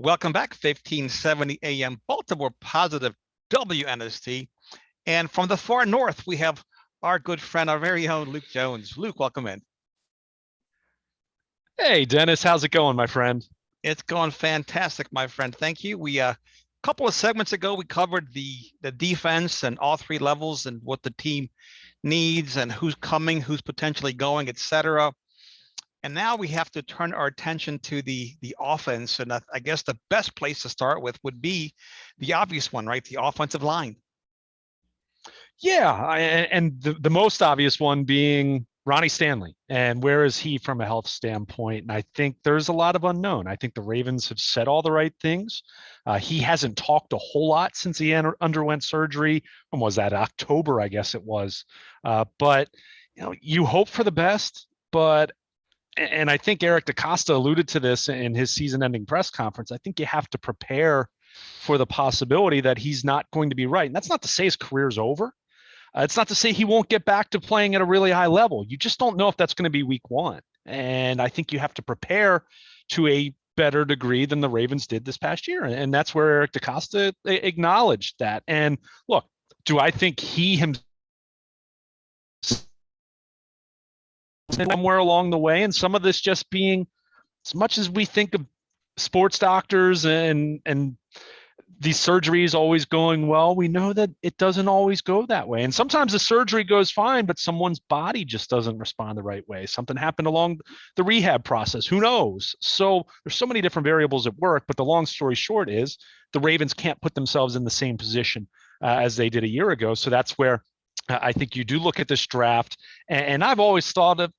Welcome back, 1570 AM Baltimore Positive WNST. And from the far north, we have our good friend, our very own Luke Jones. Luke, welcome in. Hey, Dennis, how's it going, my friend? It's going fantastic, my friend. Thank you. We a couple of segments ago, we covered the defense and all three levels and what the team needs and who's coming, who's potentially going, etc. And now we have to turn our attention to the offense. And I guess the best place to start with would be the obvious one, right? The offensive line. Yeah, and the most obvious one being Ronnie Stanley. And where is he from a health standpoint? And I think there's a lot of unknown. I think the Ravens have said all the right things. He hasn't talked a whole lot since he underwent surgery. When was that? October, I guess it was. But you hope for the best, but and I think Eric DeCosta alluded to this in his season-ending press conference. I think you have to prepare for the possibility that he's not going to be right. And that's not to say his career's over. It's not to say he won't get back to playing at a really high level. You just don't know if that's going to be week one. And I think you have to prepare to a better degree than the Ravens did this past year. And that's where Eric DeCosta acknowledged that. And look, do I think he himself somewhere along the way, and some of this just being, as much as we think of sports doctors and these surgeries always going well, we know that it doesn't always go that way. And sometimes the surgery goes fine, but someone's body just doesn't respond the right way. Something happened along the rehab process. Who knows? So there's so many different variables at work, but the long story short is the Ravens can't put themselves in the same position as they did a year ago. So that's where I think you do look at this draft, and I've always thought of,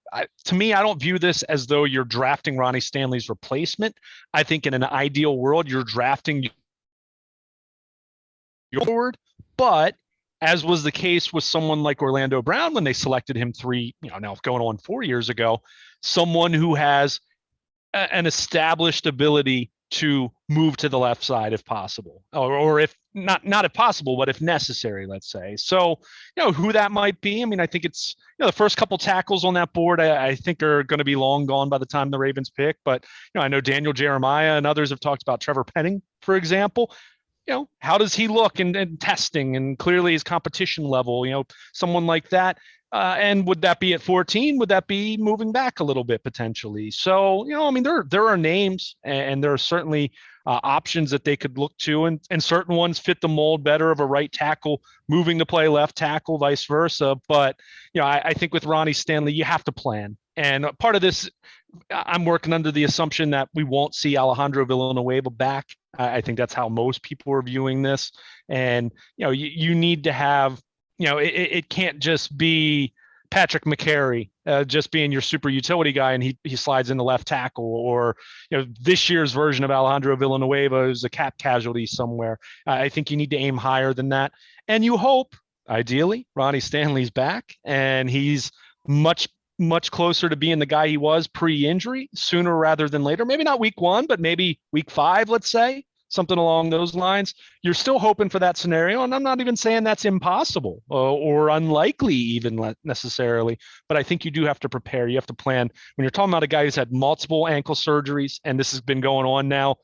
to me, I don't view this as though you're drafting Ronnie Stanley's replacement. I think in an ideal world, you're drafting your forward, but as was the case with someone like Orlando Brown when they selected him now going on 4 years ago, someone who has an established ability to move to the left side if possible, or if not if possible, but if necessary, let's say. So, who that might be. I mean, I think it's, the first couple tackles on that board, I think are going to be long gone by the time the Ravens pick. But, I know Daniel Jeremiah and others have talked about Trevor Penning, for example. How does he look in testing, and clearly his competition level, someone like that. And would that be at 14? Would that be moving back a little bit potentially? So, I mean, there are names, and there are certainly options that they could look to, and certain ones fit the mold better of a right tackle moving to play left tackle, vice versa. But, I think with Ronnie Stanley, you have to plan. And part of this, I'm working under the assumption that we won't see Alejandro Villanueva back. I think that's how most people are viewing this. And, you need to have, it can't just be Patrick McCary just being your super utility guy and he slides into left tackle, or, this year's version of Alejandro Villanueva is a cap casualty somewhere. I think you need to aim higher than that. And you hope, ideally, Ronnie Stanley's back and he's much closer to being the guy he was pre-injury sooner rather than later. Maybe not week one, but maybe week 5, let's say, something along those lines. You're still hoping for that scenario. And I'm not even saying that's impossible or unlikely even necessarily, but I think you do have to prepare. You have to plan. When you're talking about a guy who's had multiple ankle surgeries, and this has been going on now,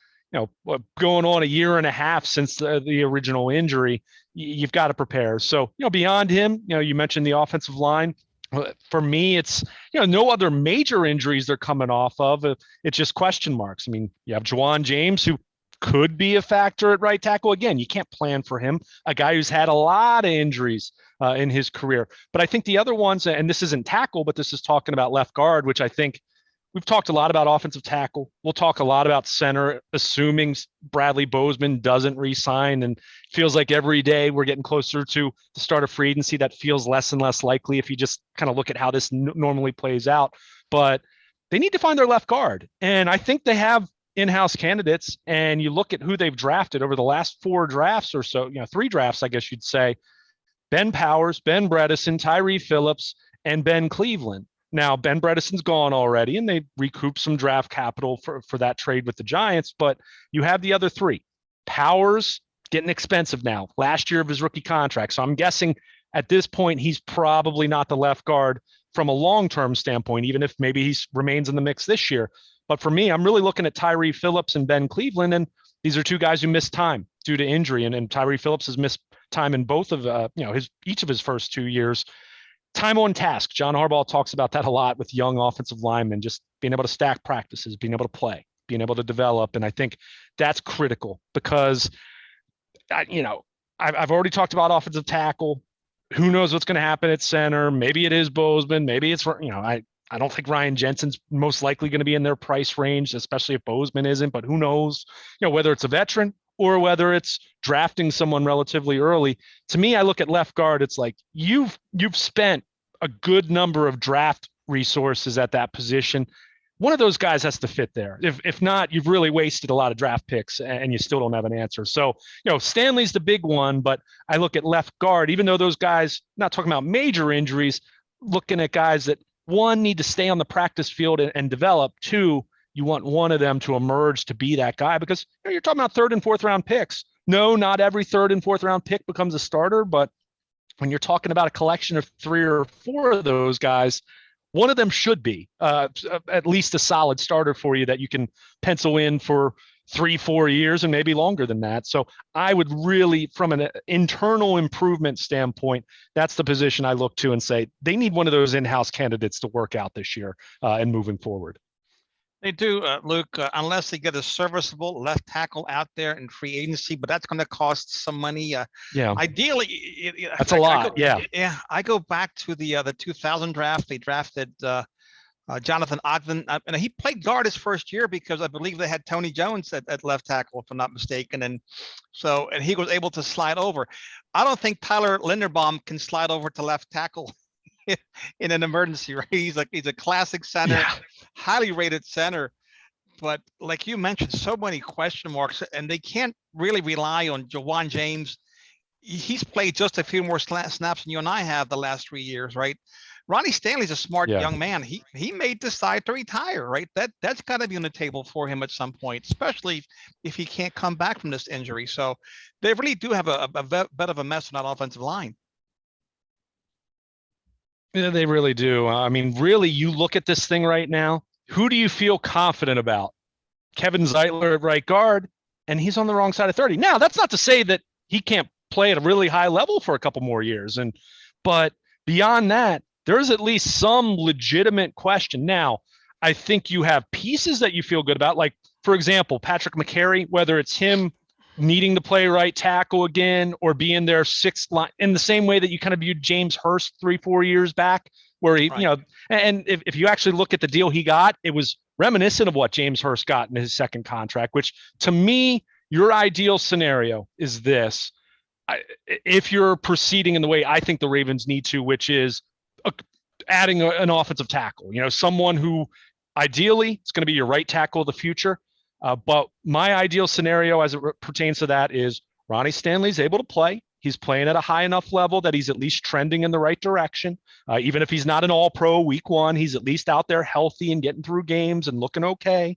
going on a year and a half since the original injury, you've got to prepare. So, beyond him, you mentioned the offensive line. For me, it's, no other major injuries they're coming off of. It's just question marks. I mean, you have Juwan James, who could be a factor at right tackle. Again, you can't plan for him, a guy who's had a lot of injuries in his career. But I think the other ones, and this isn't tackle, but this is talking about left guard, which I think we've talked a lot about offensive tackle. We'll talk a lot about center, assuming Bradley Bozeman doesn't re-sign, and feels like every day we're getting closer to the start of free agency. That feels less and less likely if you just kind of look at how this normally plays out. But they need to find their left guard. And I think they have in-house candidates, and you look at who they've drafted over the last 4 drafts or so, 3 drafts, I guess you'd say: Ben Powers, Ben Bredesen, Tyree Phillips, and Ben Cleveland. Now, Ben Bredesen's gone already, and they recouped some draft capital for that trade with the Giants, but you have the other 3. Powers getting expensive now, last year of his rookie contract. So I'm guessing at this point, he's probably not the left guard from a long-term standpoint, even if maybe he remains in the mix this year. But for me, I'm really looking at Tyree Phillips and Ben Cleveland, and These are two guys who missed time due to injury, and Tyree Phillips has missed time in both of each of his first 2 years. Time on task. John Harbaugh talks about that a lot with young offensive linemen, just being able to stack practices, being able to play, being able to develop. And I think that's critical because, I've already talked about offensive tackle. Who knows what's going to happen at center? Maybe it is Bozeman. Maybe it's, I don't think Ryan Jensen's most likely going to be in their price range, especially if Bozeman isn't, but who knows, whether it's a veteran or whether it's drafting someone relatively early. To me, I look at left guard. It's like you've spent a good number of draft resources at that position. One of those guys has to fit there. If not, you've really wasted a lot of draft picks and you still don't have an answer. So, Stanley's the big one, but I look at left guard, even though those guys, not talking about major injuries, looking at guys that, one, need to stay on the practice field and develop. Two, you want one of them to emerge to be that guy because you're talking about third and fourth round picks. No, not every third and fourth round pick becomes a starter, but when you're talking about a collection of 3 or 4 of those guys, one of them should be at least a solid starter for you that you can pencil in for 3-4 years and maybe longer than that. So I would really, from an internal improvement standpoint, that's the position I look to and say they need one of those in-house candidates to work out this year and moving forward. They do, Luke, unless they get a serviceable left tackle out there in free agency, but that's going to cost some money. Ideally, that's a lot. I go back to the 2000 draft. They drafted Jonathan Ogden, and he played guard his first year because I believe they had Tony Jones at left tackle, if I'm not mistaken, and he was able to slide over. I don't think Tyler Linderbaum can slide over to left tackle in an emergency, right? He's a classic center, highly rated center, but like you mentioned, so many question marks, and they can't really rely on Jawan James. He's played just a few more snaps than you and I have the last 3 years, right? Ronnie Stanley's a smart young man. He may decide to retire, right? That's got to be on the table for him at some point, especially if he can't come back from this injury. So they really do have a bit of a mess on that offensive line. Yeah, they really do. I mean, really, you look at this thing right now, who do you feel confident about? Kevin Zeitler at right guard, and he's on the wrong side of 30. Now, that's not to say that he can't play at a really high level for a couple more years. But beyond that, there's at least some legitimate question. Now, I think you have pieces that you feel good about, like, for example, Patrick McCary, whether it's him needing to play right tackle again or being their sixth line in the same way that you kind of viewed James Hurst 3-4 years back, where he, and if you actually look at the deal he got, it was reminiscent of what James Hurst got in his second contract, which to me, your ideal scenario is this. If you're proceeding in the way I think the Ravens need to, which is adding an offensive tackle, someone who ideally is going to be your right tackle of the future. But my ideal scenario as it pertains to that is Ronnie Stanley's able to play. He's playing at a high enough level that he's at least trending in the right direction. Even if he's not an all-pro week one, he's at least out there healthy and getting through games and looking okay,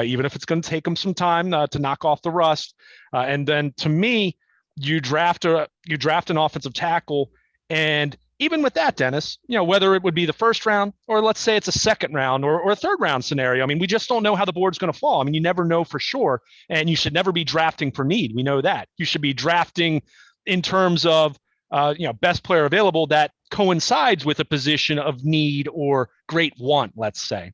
even if it's going to take him some time to knock off the rust. And then to me, you draft an offensive tackle, and even with that, Dennis, whether it would be the first round or let's say it's a second round or a third round scenario. I mean, we just don't know how the board's going to fall. I mean, you never know for sure. And you should never be drafting for need. We know that. You should be drafting in terms of, best player available that coincides with a position of need or great want, let's say.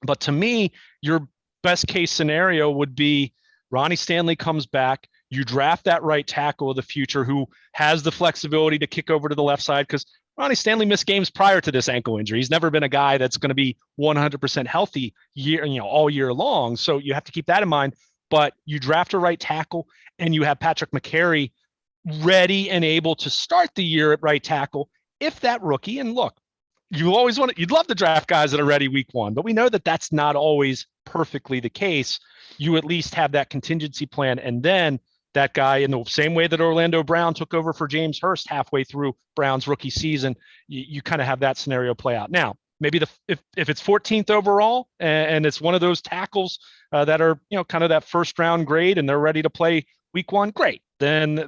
But to me, your best case scenario would be Ronnie Stanley comes back. You draft that right tackle of the future who has the flexibility to kick over to the left side, because Ronnie Stanley missed games prior to this ankle injury. He's never been a guy that's going to be 100% healthy all year long. So you have to keep that in mind. But you draft a right tackle and you have Patrick McCary ready and able to start the year at right tackle. If that rookie, and look, you'd love to draft guys that are ready week one, but we know that that's not always perfectly the case. You at least have that contingency plan, and then that guy, in the same way that Orlando Brown took over for James Hurst halfway through Brown's rookie season, you kind of have that scenario play out. Now, maybe if it's 14th overall and it's one of those tackles that are kind of that first round grade and they're ready to play week one, great. Then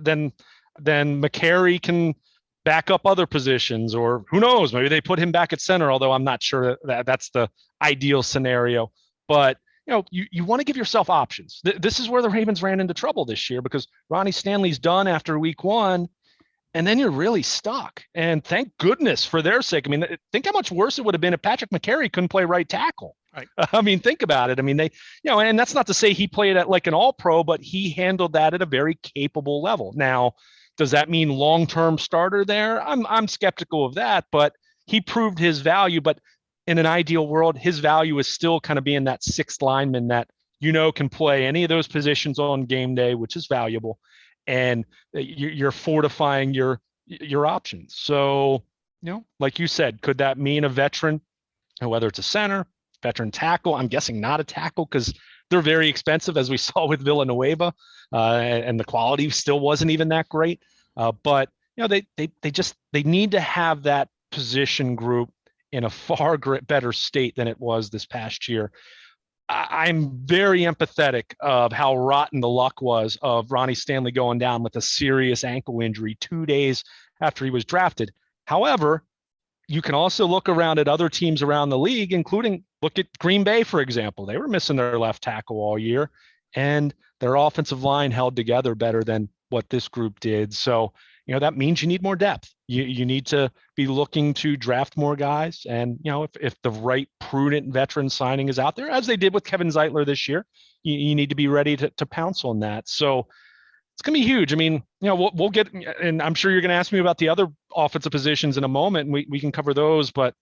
McCary can back up other positions, or who knows, maybe they put him back at center, although I'm not sure that that's the ideal scenario. But you want to give yourself options. This is where the Ravens ran into trouble this year because Ronnie Stanley's done after week 1. And then you're really stuck. And thank goodness for their sake. I mean, think how much worse it would have been if Patrick McCary couldn't play right tackle. Right. I mean, think about it. I mean, and that's not to say he played at like an all-pro, but he handled that at a very capable level. Now, does that mean long-term starter there? I'm skeptical of that, but he proved his value. But in an ideal world, his value is still kind of being that sixth lineman that, can play any of those positions on game day, which is valuable. And you're fortifying your options. So, like you said, could that mean a veteran, whether it's a center, veteran tackle? I'm guessing not a tackle because they're very expensive, as we saw with Villanueva, and the quality still wasn't even that great. But they need to have that position group in a far better state than it was this past year. I'm very empathetic of how rotten the luck was of Ronnie Stanley going down with a serious ankle injury 2 days after he was drafted. However, you can also look around at other teams around the league, including look at Green Bay, for example. They were missing their left tackle all year, and their offensive line held together better than what this group did. So, that means you need more depth. You need to be looking to draft more guys. And, if the right prudent veteran signing is out there, as they did with Kevin Zeitler this year, you need to be ready to pounce on that. So it's going to be huge. I mean, we'll get, and I'm sure you're going to ask me about the other offensive positions in a moment, and we can cover those, but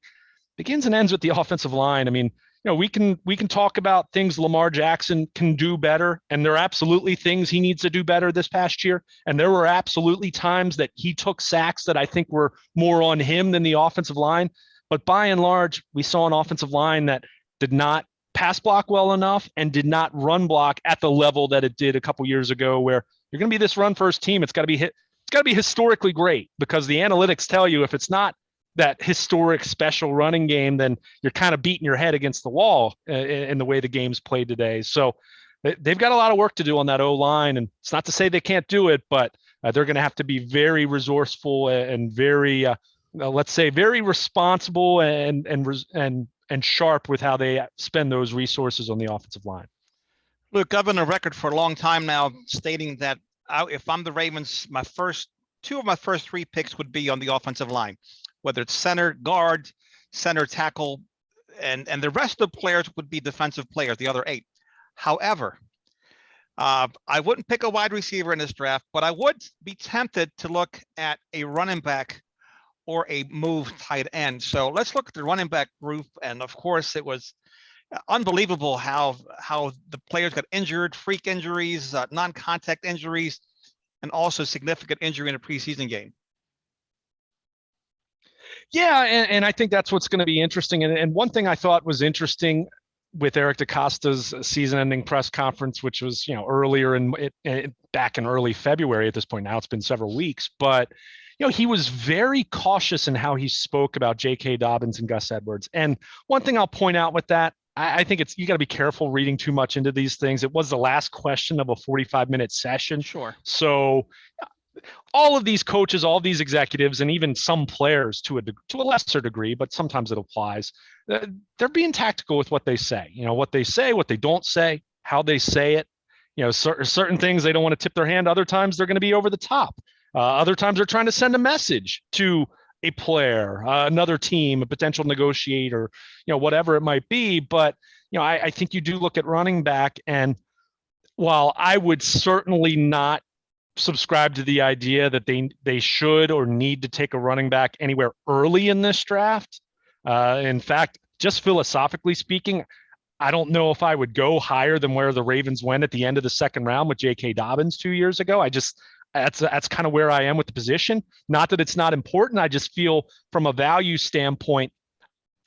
begins and ends with the offensive line. I mean, we can talk about things Lamar Jackson can do better, and there are absolutely things he needs to do better this past year. And there were absolutely times that he took sacks that I think were more on him than the offensive line. But by and large, we saw an offensive line that did not pass block well enough and did not run block at the level that it did a couple years ago, where you're going to be this run first team. It's got to be historically great, because the analytics tell you if it's not that historic special running game, then you're kind of beating your head against the wall in the way the game's played today. So they've got a lot of work to do on that O-line, and it's not to say they can't do it, but they're going to have to be very resourceful and very, let's say, very responsible and sharp with how they spend those resources on the offensive line. Luke, I've been on record for a long time now stating that if I'm the Ravens, two of my first 3 picks would be on the offensive line, whether it's center, guard, center, tackle, and the rest of the players would be defensive players, the other 8. However, I wouldn't pick a wide receiver in this draft, but I would be tempted to look at a running back or a move tight end. So let's look at the running back group. And of course, it was unbelievable how the players got injured, freak injuries, non-contact injuries, and also significant injury in a preseason game. Yeah, and I think that's what's going to be interesting. And one thing I thought was interesting with Eric DaCosta's season-ending press conference, which was earlier back in early February at this point. Now it's been several weeks, but he was very cautious in how he spoke about J.K. Dobbins and Gus Edwards. And one thing I'll point out with that, I think you got to be careful reading too much into these things. It was the last question of a 45-minute session. Sure. So all of these coaches, all of these executives, and even some players to a lesser degree, but sometimes it applies, they're being tactical with what they say. What they say, what they don't say, how they say it. Certain things they don't want to tip their hand. Other times they're going to be over the top. Other times they're trying to send a message to a player, another team, a potential negotiator, whatever it might be. But, I think you do look at running back, and while I would certainly not subscribe to the idea that they should or need to take a running back anywhere early in this draft. In fact, just philosophically speaking, I don't know if I would go higher than where the Ravens went at the end of the second round with J.K. Dobbins 2 years ago. That's kind of where I am with the position. Not that it's not important. I just feel from a value standpoint,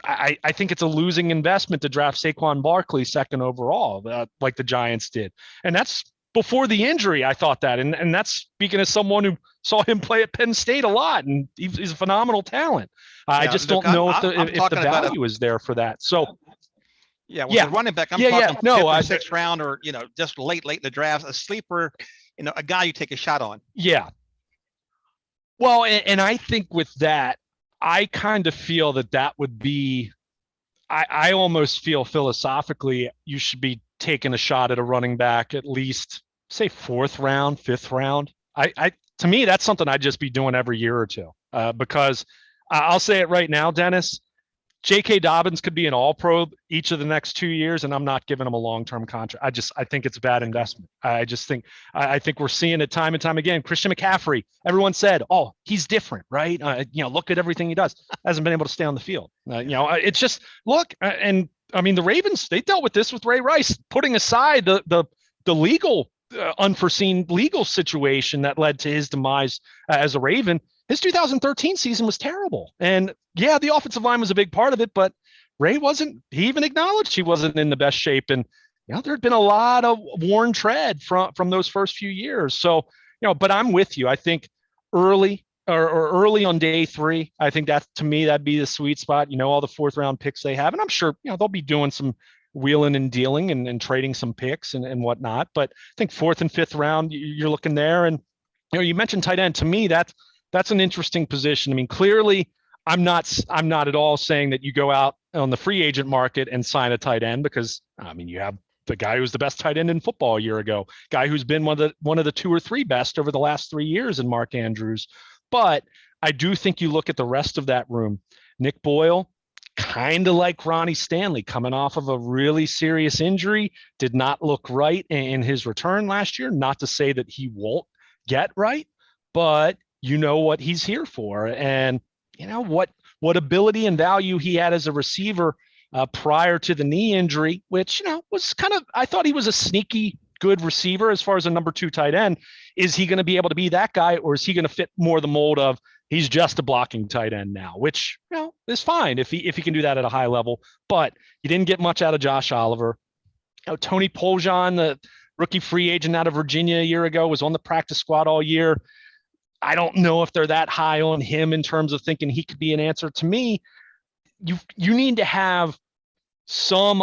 I think it's a losing investment to draft Saquon Barkley second overall, like the Giants did. And that's before the injury. I thought that, and that's speaking as someone who saw him play at Penn State a lot, and he's a phenomenal talent. I just don't know if the value is there for that. So, the running back, I'm talking fifth or sixth round, or just late in the draft, a sleeper, a guy you take a shot on. Yeah. Well, and I think with that, I kind of feel that would be I almost feel philosophically you should be taking a shot at a running back at least say 4th round, 5th round. I to me that's something I'd just be doing every year or two because I'll say it right now, Dennis. J.K. Dobbins could be an all-pro each of the next 2 years, and I'm not giving him a long-term contract. I think it's a bad investment. I think we're seeing it time and time again. Christian McCaffrey, everyone said, "Oh, he's different, right? Look at everything he does." Hasn't been able to stay on the field. It's just look, and I mean the Ravens. They dealt with this with Ray Rice, putting aside the legal unforeseen legal situation that led to his demise as a Raven. His 2013 season was terrible. And yeah, the offensive line was a big part of it, but Ray he even acknowledged he wasn't in the best shape. And, there'd been a lot of worn tread from those first few years. So, but I'm with you. I think early or early on day 3, I think that to me, that'd be the sweet spot, all the 4th round picks they have. And I'm sure, they'll be doing some wheeling and dealing and trading some picks and whatnot. But I think 4th and 5th round, you're looking there. And, you mentioned tight end. To me, that's an interesting position. I mean, clearly, I'm not at all saying that you go out on the free agent market and sign a tight end because, I mean, you have the guy who's the best tight end in football a year ago, guy who's been one of the 2 or 3 best over the last 3 years in Mark Andrews. But I do think you look at the rest of that room. Nick Boyle, kind of like Ronnie Stanley, coming off of a really serious injury, did not look right in his return last year. Not to say that he won't get right, but you know what he's here for, and what ability and value he had as a receiver prior to the knee injury, which was kind of, I thought he was a sneaky good receiver as far as a number 2 tight end. Is he going to be able to be that guy, or is he going to fit more the mold of he's just a blocking tight end now, which is fine if he can do that at a high level. But you didn't get much out of Josh Oliver. Tony Poljan, the rookie free agent out of Virginia a year ago, was on the practice squad all year. I don't know if they're that high on him in terms of thinking he could be an answer. To me, you need to have some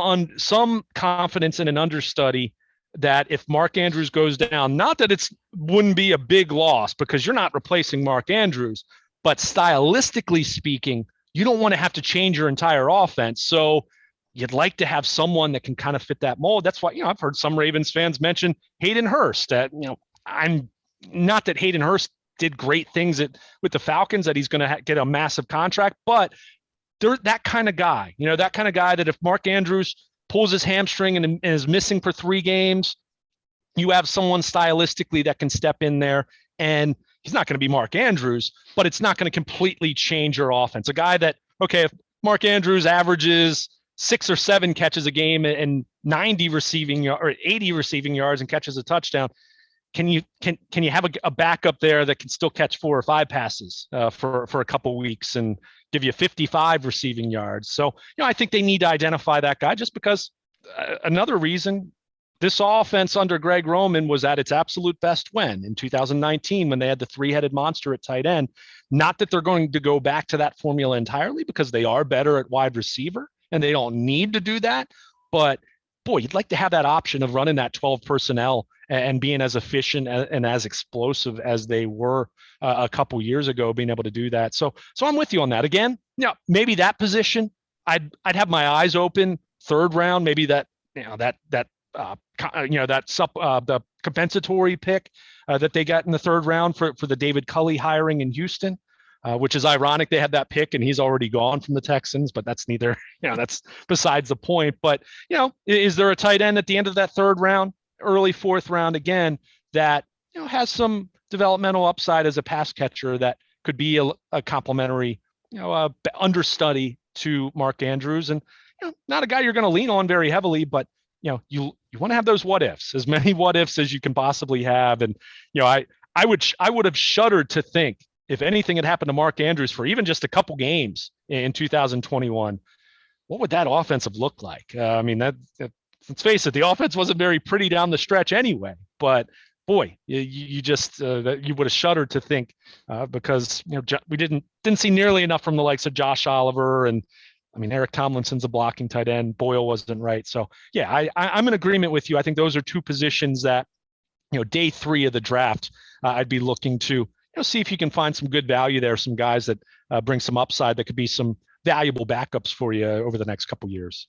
confidence in an understudy that if Mark Andrews goes down, not that wouldn't be a big loss because you're not replacing Mark Andrews, but stylistically speaking, you don't want to have to change your entire offense. So you'd like to have someone that can kind of fit that mold. That's why, I've heard some Ravens fans mention Hayden Hurst. That, I'm not that Hayden Hurst did great things with the Falcons, that he's going to get a massive contract, but they're that kind of guy, that kind of guy that if Mark Andrews pulls his hamstring and is missing for 3 games, you have someone stylistically that can step in there, and he's not going to be Mark Andrews, but it's not going to completely change your offense. A guy that, okay, if Mark Andrews averages 6 or 7 catches a game and 90 receiving or 80 receiving yards and catches a touchdown, can you have a backup there that can still catch 4 or 5 passes for a couple weeks and give you 55 receiving yards? So, I think they need to identify that guy, just because another reason this offense under Greg Roman was at its absolute best in 2019, when they had the 3-headed monster at tight end. Not that they're going to go back to that formula entirely, because they are better at wide receiver and they don't need to do that. But boy, you'd like to have that option of running that 12 personnel and being as efficient and as explosive as they were a couple years ago, being able to do that. So I'm with you on that. Again, maybe that position, I'd have my eyes open 3rd round, maybe the compensatory pick that they got in the 3rd round for the David Culley hiring in Houston, which is ironic. They had that pick and he's already gone from the Texans, but that's neither, that's besides the point. But, is there a tight end at the end of that 3rd round, early 4th round again, that, has some developmental upside as a pass catcher that could be a complimentary, understudy to Mark Andrews, and, not a guy you're going to lean on very heavily, but, you want to have those what ifs, as many what ifs as you can possibly have. And, I would have shuddered to think if anything had happened to Mark Andrews for even just a couple games in 2021, what would that offense have looked like? I mean, let's face it, the offense wasn't very pretty down the stretch anyway, but boy, you just you would have shuddered to think because we didn't see nearly enough from the likes of Josh Oliver, and I mean Eric Tomlinson's a blocking tight end. Boyle wasn't right, so yeah, I'm in agreement with you. I think those are 2 positions that day 3 of the draft I'd be looking to see if you can find some good value there, some guys that bring some upside that could be some valuable backups for you over the next couple years.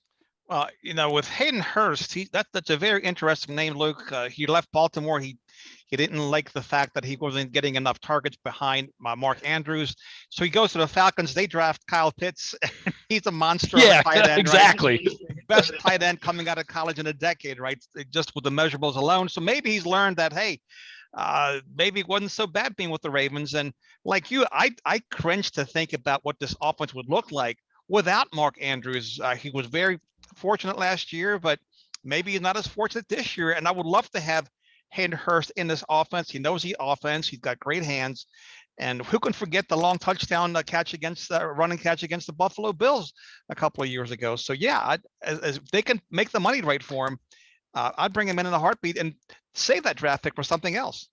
With Hayden Hurst, that's a very interesting name, Luke. He left Baltimore. He didn't like the fact that he wasn't getting enough targets behind Mark Andrews. So he goes to the Falcons. They draft Kyle Pitts. He's a monster of a tight end, exactly. Right? Best tight end coming out of college in a decade, right? Just with the measurables alone. So maybe he's learned that, hey, maybe it wasn't so bad being with the Ravens. And like you, I cringe to think about what this offense would look like without Mark Andrews. He was very fortunate last year, but maybe he's not as fortunate this year. And I would love to have Hayden Hurst in this offense. He knows the offense. He's got great hands. And who can forget the long touchdown running catch against the Buffalo Bills a couple of years ago? So yeah, as they can make the money right for him, I'd bring him in a heartbeat and save that draft pick for something else.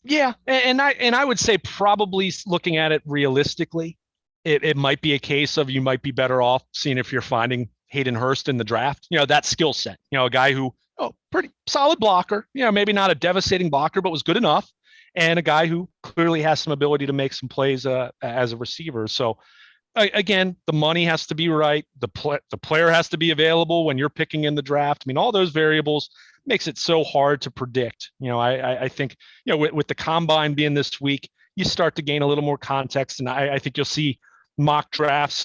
Yeah, and I would say probably looking at it realistically, it might be a case of you might be better off seeing if you're finding Hayden Hurst in the draft. That skill set. A guy who pretty solid blocker. Maybe not a devastating blocker, but was good enough, and a guy who clearly has some ability to make some plays as a receiver. So again, the money has to be right. The player has to be available when you're picking in the draft. I mean, all those variables makes it so hard to predict. I think, with the combine being this week, you start to gain a little more context. And I think you'll see mock drafts,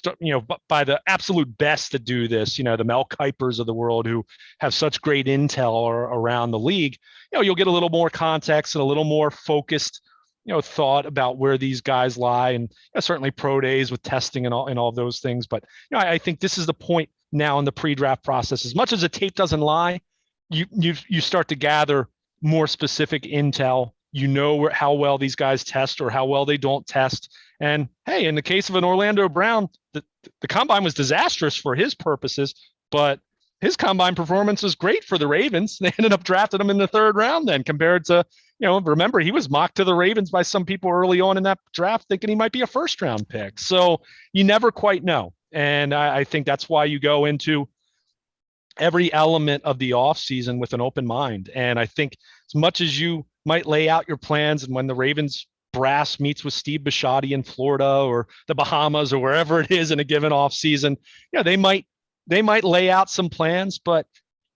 by the absolute best to do this, the Mel Kipers of the world who have such great intel around the league. You'll get a little more context and a little more focused thought about where these guys lie, and certainly pro days with testing and all of those things. But I think this is the point now in the pre-draft process. As much as the tape doesn't lie, you start to gather more specific intel. How well these guys test or how well they don't test. And hey, in the case of an Orlando Brown, the combine was disastrous for his purposes, but his combine performance was great for the Ravens. They ended up drafting him in the 3rd round then, compared to, remember, he was mocked to the Ravens by some people early on in that draft thinking he might be a 1st round pick. So you never quite know. And I think that's why you go into every element of the offseason with an open mind. And I think as much as you might lay out your plans, and when the Ravens brass meets with Steve Bisciotti in Florida or the Bahamas or wherever it is in a given offseason, they might lay out some plans, but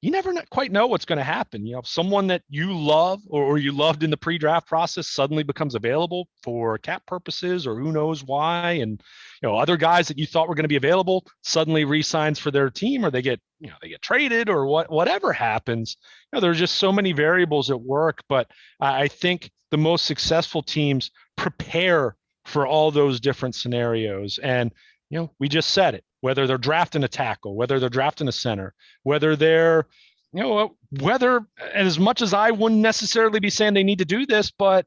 you never quite know what's going to happen. If someone that you love or you loved in the pre-draft process suddenly becomes available for cap purposes, or who knows why, and other guys that you thought were going to be available suddenly re-signs for their team, or they get traded, or whatever happens. There's just so many variables at work. But I think the most successful teams prepare for all those different scenarios. And we just said it. Whether they're drafting a tackle, whether they're drafting a center, whether they're, whether, as much as I wouldn't necessarily be saying they need to do this, but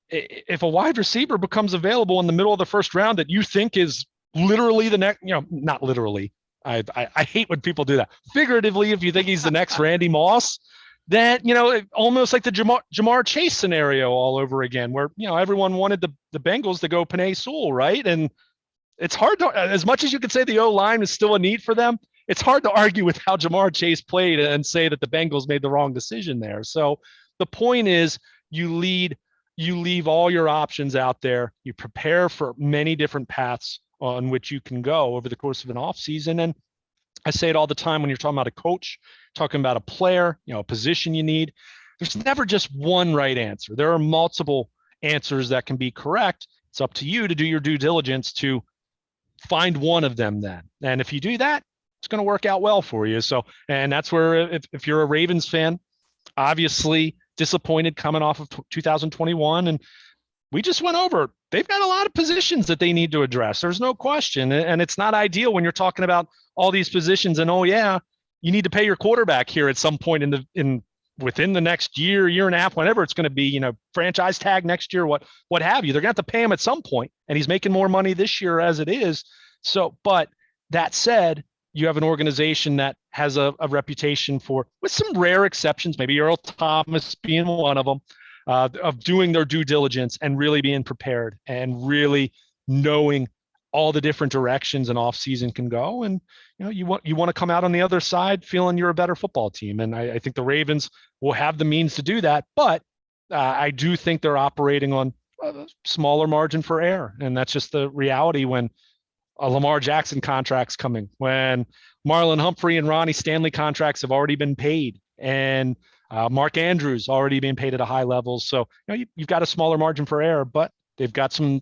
if a wide receiver becomes available in the middle of the 1st round that you think is literally the next, not literally, I hate when people do that. Figuratively, if you think he's the next Randy Moss, then, almost like the Jamar Chase scenario all over again, where, everyone wanted the Bengals to go Penei Sewell, right? And it's hard to, as much as you could say the O-line is still a need for them, it's hard to argue with how Jamar Chase played and say that the Bengals made the wrong decision there. So the point is, you leave all your options out there. You prepare for many different paths on which you can go over the course of an offseason. And I say it all the time when you're talking about a coach, talking about a player, a position you need. There's never just one right answer. There are multiple answers that can be correct. It's up to you to do your due diligence to find one of them then. And if you do that, it's going to work out well for you. So, and that's where, if you're a Ravens fan, obviously disappointed coming off of 2021. And we just went over, they've got a lot of positions that they need to address. There's no question. And it's not ideal when you're talking about all these positions and, you need to pay your quarterback here at some point within the next year and a half, whenever it's going to be, franchise tag next year, what have you. They're going to have to pay him at some point, and he's making more money this year as it is. So, but that said, you have an organization that has a reputation for, with some rare exceptions, maybe Earl Thomas being one of them, of doing their due diligence and really being prepared and really knowing all the different directions an offseason can go. And, you want to come out on the other side feeling you're a better football team. And I think the Ravens will have the means to do that. But I do think they're operating on a smaller margin for error. And that's just the reality when a Lamar Jackson contract's coming, when Marlon Humphrey and Ronnie Stanley contracts have already been paid, and Mark Andrews already been paid at a high level. So you've got a smaller margin for error, but they've got some,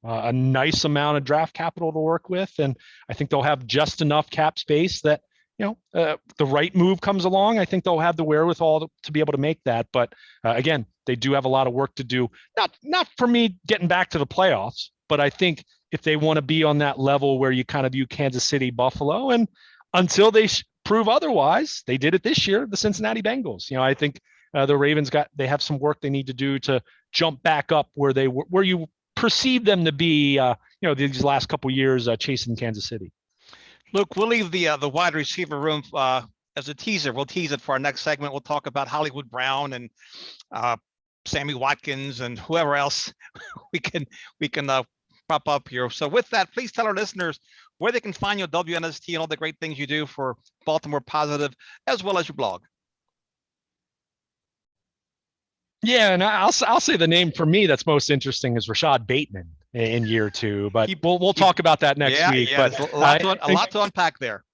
a nice amount of draft capital to work with, and I think they'll have just enough cap space that the right move comes along. I think they'll have the wherewithal to be able to make that. But again, they do have a lot of work to do. Not for me getting back to the playoffs, but I think if they want to be on that level where you kind of view Kansas City, Buffalo, and until they prove otherwise, they did it this year, the Cincinnati Bengals. I think the Ravens they have some work they need to do to jump back up where where you perceive them to be, these last couple of years chasing Kansas City. Luke, we'll leave the wide receiver room as a teaser. We'll tease it for our next segment. We'll talk about Hollywood Brown and Sammy Watkins and whoever else we can prop up here. So with that, please tell our listeners where they can find your WNST and all the great things you do for Baltimore Positive, as well as your blog. Yeah, and I'll say the name for me that's most interesting is Rashad Bateman in year 2, but we'll talk about that next week. Yeah, but a lot to unpack there.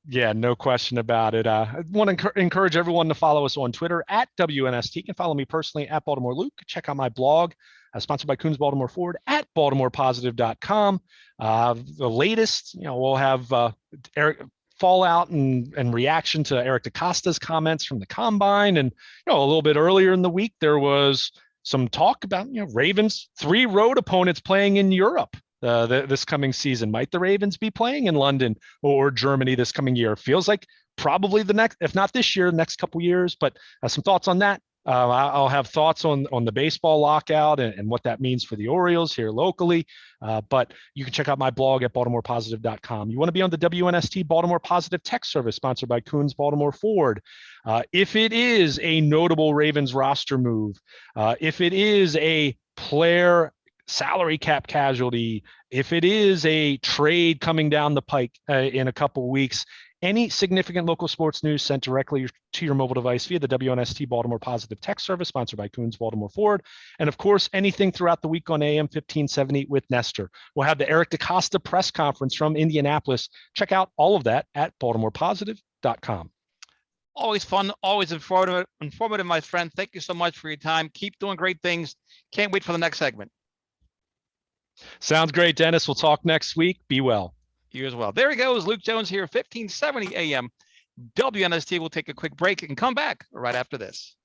Yeah, no question about it. I want to encourage everyone to follow us on Twitter at WNST. You can follow me personally at Baltimore Luke. Check out my blog, sponsored by Coons Baltimore Ford, at BaltimorePositive.com. The latest, we'll have Eric fallout and reaction to Eric DeCosta's comments from the Combine. And a little bit earlier in the week, there was some talk about Ravens 3 road opponents playing in Europe this coming season. Might the Ravens be playing in London or Germany this coming year? Feels like probably the next, if not this year, next couple years. But some thoughts on that. I'll have thoughts on the baseball lockout and what that means for the Orioles here locally. But you can check out my blog at BaltimorePositive.com. You want to be on the WNST Baltimore Positive Text Service, sponsored by Coons Baltimore Ford. If it is a notable Ravens roster move, if it is a player salary cap casualty, if it is a trade coming down the pike in a couple of weeks, any significant local sports news sent directly to your mobile device via the WNST Baltimore Positive Text Service, sponsored by Coons Baltimore Ford. And of course, anything throughout the week on AM 1570 with Nestor. We'll have the Eric DeCosta press conference from Indianapolis. Check out all of that at BaltimorePositive.com. Always fun, always informative, my friend. Thank you so much for your time. Keep doing great things. Can't wait for the next segment. Sounds great, Dennis. We'll talk next week. Be well. You as well. There he goes. Luke Jones here, 1570 AM. WNST will take a quick break and come back right after this.